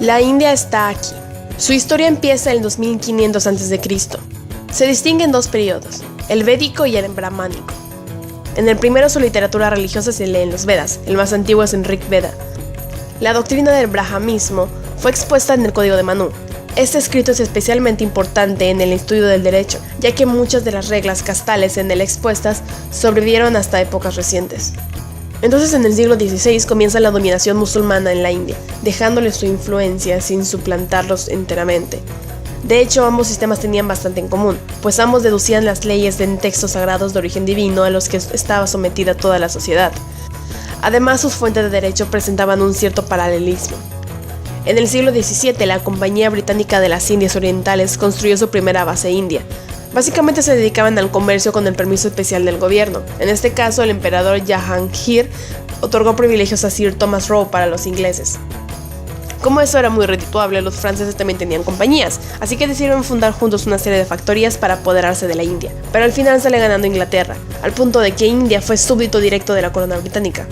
La India está aquí. Su historia empieza en 2500 a.C. Se distingue en dos periodos, el védico y el brahmánico. En el primero su literatura religiosa se lee en los Vedas, el más antiguo es en Rig Veda. La doctrina del brahmanismo fue expuesta en el Código de Manu. Este escrito es especialmente importante en el estudio del derecho, ya que muchas de las reglas castales en él expuestas sobrevivieron hasta épocas recientes. Entonces en el siglo XVI comienza la dominación musulmana en la India, dejándole su influencia sin suplantarlos enteramente. De hecho, ambos sistemas tenían bastante en común, pues ambos deducían las leyes en textos sagrados de origen divino a los que estaba sometida toda la sociedad. Además, sus fuentes de derecho presentaban un cierto paralelismo. En el siglo XVII, la Compañía Británica de las Indias Orientales construyó su primera base india. Básicamente se dedicaban al comercio con el permiso especial del gobierno. En este caso, el emperador Jahangir otorgó privilegios a Sir Thomas Roe para los ingleses. Como eso era muy redituable, los franceses también tenían compañías, así que decidieron fundar juntos una serie de factorías para apoderarse de la India. Pero al final sale ganando Inglaterra, al punto de que India fue súbdito directo de la corona británica.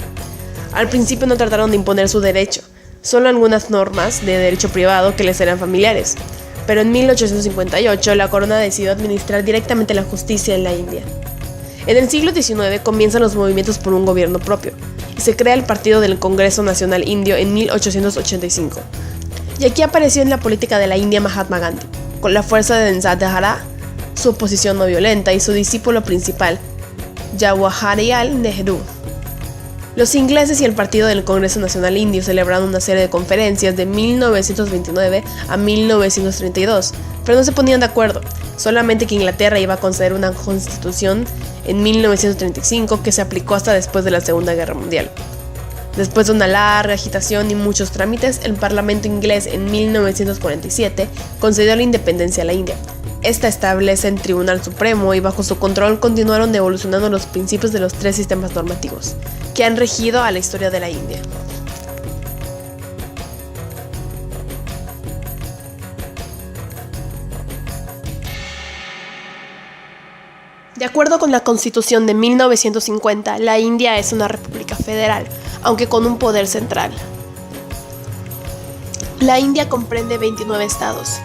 Al principio no trataron de imponer su derecho, solo algunas normas de derecho privado que les eran familiares. Pero en 1858 la corona decidió administrar directamente la justicia en la India. En el siglo XIX comienzan los movimientos por un gobierno propio, y se crea el Partido del Congreso Nacional Indio en 1885. Y aquí apareció en la política de la India Mahatma Gandhi, con la fuerza de Nandahara, su oposición no violenta y su discípulo principal, Jawaharlal Nehru. Los ingleses y el Partido del Congreso Nacional Indio celebraron una serie de conferencias de 1929 a 1932, pero no se ponían de acuerdo, solamente que Inglaterra iba a conceder una constitución en 1935 que se aplicó hasta después de la Segunda Guerra Mundial. Después de una larga agitación y muchos trámites, el Parlamento inglés en 1947 concedió la independencia a la India. Esta establece el Tribunal Supremo y bajo su control continuaron evolucionando los principios de los tres sistemas normativos que han regido a la historia de la India. De acuerdo con la Constitución de 1950, la India es una república federal, aunque con un poder central. La India comprende 29 estados,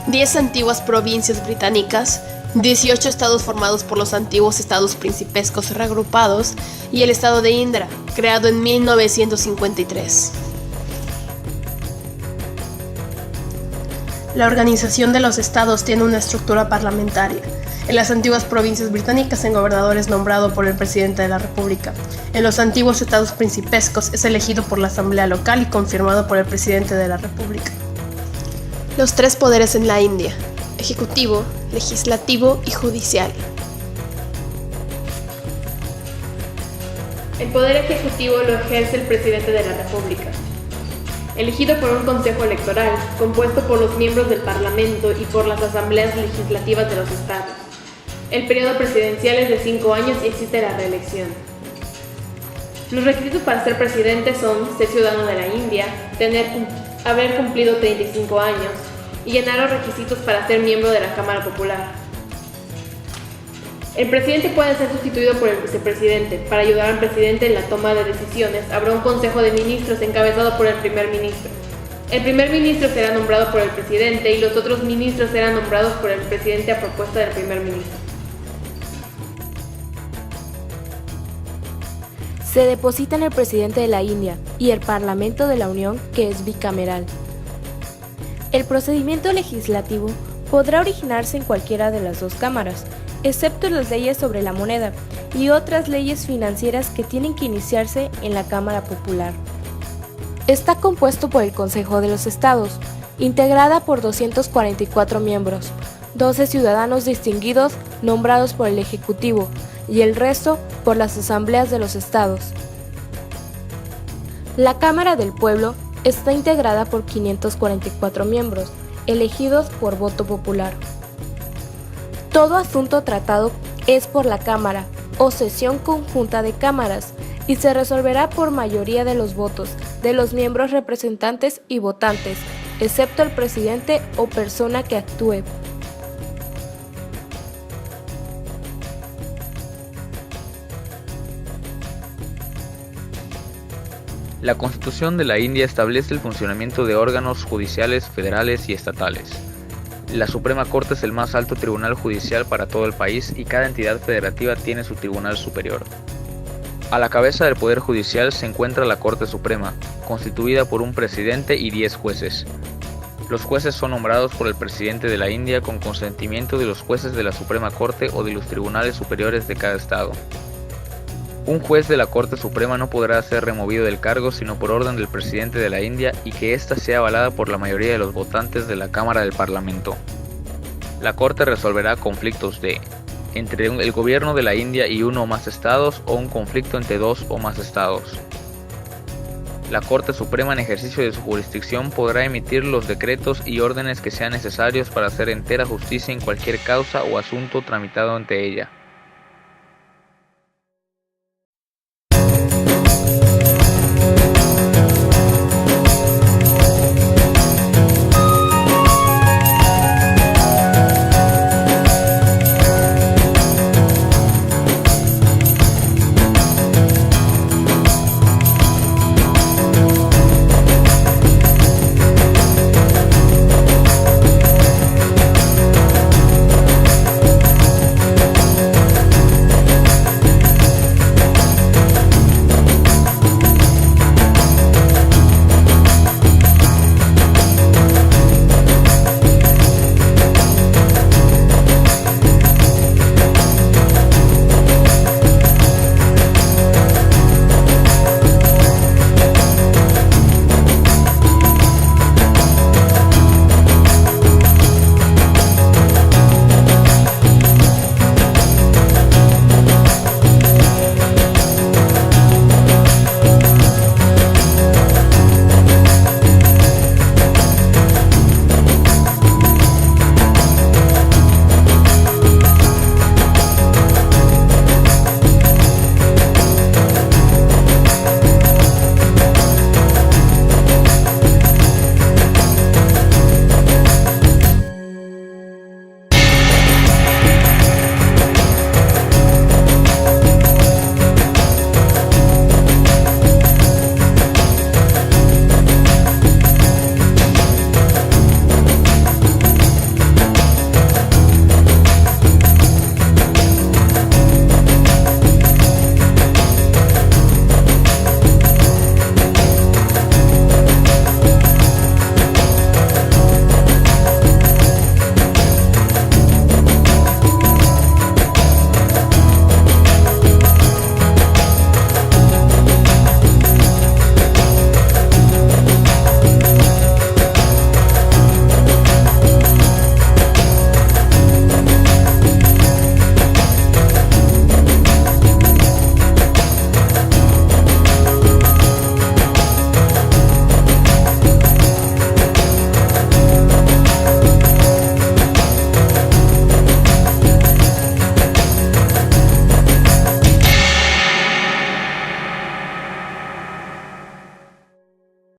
10 antiguas provincias británicas, 18 estados formados por los antiguos estados principescos reagrupados y el estado de Indra, creado en 1953. La organización de los estados tiene una estructura parlamentaria. En las antiguas provincias británicas el gobernador es nombrado por el presidente de la república. En los antiguos estados principescos es elegido por la asamblea local y confirmado por el presidente de la república. Los tres poderes en la India: ejecutivo, legislativo y judicial. El poder ejecutivo lo ejerce el presidente de la república, elegido por un consejo electoral, compuesto por los miembros del parlamento y por las asambleas legislativas de los estados. El periodo presidencial es de 5 años y existe la reelección. Los requisitos para ser presidente son ser ciudadano de la India, haber cumplido 35 años y llenar los requisitos para ser miembro de la Cámara Popular. El presidente puede ser sustituido por el vicepresidente. Para ayudar al presidente en la toma de decisiones, habrá un consejo de ministros encabezado por el primer ministro. El primer ministro será nombrado por el presidente y los otros ministros serán nombrados por el presidente a propuesta del primer ministro. Se deposita en el presidente de la India y el Parlamento de la Unión, que es bicameral. El procedimiento legislativo podrá originarse en cualquiera de las dos cámaras, excepto las leyes sobre la moneda y otras leyes financieras que tienen que iniciarse en la Cámara Popular. Está compuesto por el Consejo de los Estados, integrada por 244 miembros, 12 ciudadanos distinguidos nombrados por el Ejecutivo y el resto por las asambleas de los estados. La Cámara del Pueblo está integrada por 544 miembros, elegidos por voto popular. Todo asunto tratado es por la Cámara o sesión conjunta de cámaras y se resolverá por mayoría de los votos de los miembros representantes y votantes, excepto el presidente o persona que actúe. La Constitución de la India establece el funcionamiento de órganos judiciales federales y estatales. La Suprema Corte es el más alto tribunal judicial para todo el país y cada entidad federativa tiene su tribunal superior. A la cabeza del Poder Judicial se encuentra la Corte Suprema, constituida por un presidente y 10 jueces. Los jueces son nombrados por el presidente de la India con consentimiento de los jueces de la Suprema Corte o de los tribunales superiores de cada estado. Un juez de la Corte Suprema no podrá ser removido del cargo sino por orden del presidente de la India y que ésta sea avalada por la mayoría de los votantes de la Cámara del Parlamento. La Corte resolverá conflictos entre el gobierno de la India y uno o más estados o un conflicto entre dos o más estados. La Corte Suprema, en ejercicio de su jurisdicción, podrá emitir los decretos y órdenes que sean necesarios para hacer entera justicia en cualquier causa o asunto tramitado ante ella.